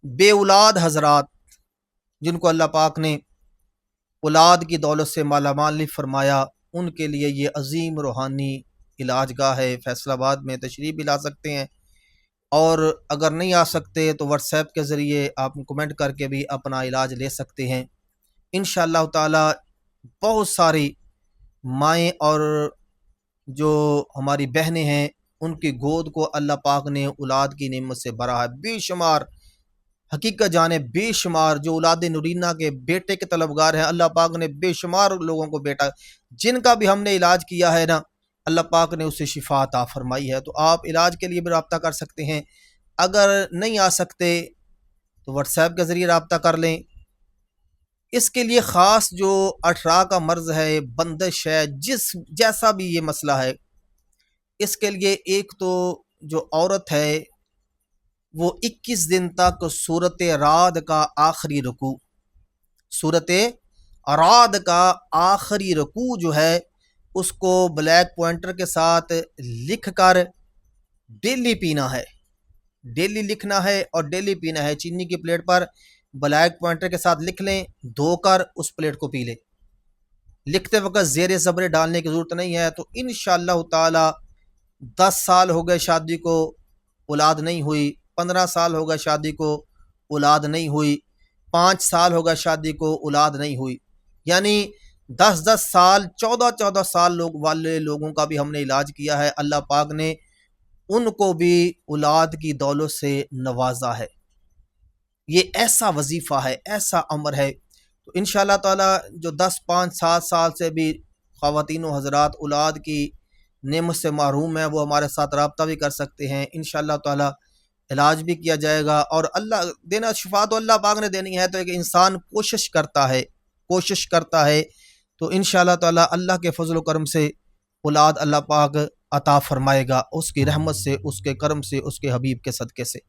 بے اولاد حضرات جن کو اللہ پاک نے اولاد کی دولت سے مالا مال نہیں فرمایا، ان کے لیے یہ عظیم روحانی علاج گاہ ہے، فیصل آباد میں تشریف بھی لا سکتے ہیں، اور اگر نہیں آ سکتے تو واٹس ایپ کے ذریعے آپ کمنٹ کر کے بھی اپنا علاج لے سکتے ہیں۔ انشاءاللہ تعالی بہت ساری مائیں اور جو ہماری بہنیں ہیں ان کی گود کو اللہ پاک نے اولاد کی نعمت سے بھرا ہے۔ بے شمار حقیقت جانے بے شمار جو اولاد نورینہ کے بیٹے کے طلبگار ہیں، اللہ پاک نے بے شمار لوگوں کو بیٹا جن کا بھی ہم نے علاج کیا ہے نا، اللہ پاک نے اسے شفا عطا فرمائی ہے۔ تو آپ علاج کے لیے بھی رابطہ کر سکتے ہیں، اگر نہیں آ سکتے تو واٹس ایپ کے ذریعے رابطہ کر لیں۔ اس کے لیے خاص جو 18 کا مرض ہے، بندش ہے، جیسا بھی یہ مسئلہ ہے، اس کے لیے ایک تو جو عورت ہے وہ 21 دن تک سورت رعد کا آخری رکوع، سورت رعد کا آخری رکوع جو ہے اس کو بلیک پوائنٹر کے ساتھ لکھ کر ڈیلی پینا ہے، ڈیلی لکھنا ہے اور ڈیلی پینا ہے۔ چینی کی پلیٹ پر بلیک پوائنٹر کے ساتھ لکھ لیں، دھو کر اس پلیٹ کو پی لیں۔ لکھتے وقت زیر زبر ڈالنے کی ضرورت نہیں ہے۔ تو انشاءاللہ تعالی 10 سال ہو گئے شادی کو، اولاد نہیں ہوئی، 15 سال ہو گئے شادی کو، اولاد نہیں ہوئی، 5 سال ہو گئے شادی کو، اولاد نہیں ہوئی، یعنی 10 سال 14 سال والے لوگوں کا بھی ہم نے علاج کیا ہے، اللہ پاک نے ان کو بھی اولاد کی دولت سے نوازا ہے۔ یہ ایسا وظیفہ ہے، ایسا امر ہے۔ تو انشاءاللہ تعالی جو 10 5 7 سال سے بھی خواتین و حضرات اولاد کی نعمت سے محروم ہیں، وہ ہمارے ساتھ رابطہ بھی کر سکتے ہیں، انشاءاللہ تعالی علاج بھی کیا جائے گا۔ اور اللہ دینا، شفا تو اللہ پاک نے دینی ہے، تو ایک انسان کوشش کرتا ہے تو انشاءاللہ تعالی اللہ کے فضل و کرم سے اولاد اللہ پاک عطا فرمائے گا، اس کی رحمت سے، اس کے کرم سے، اس کے حبیب کے صدقے سے۔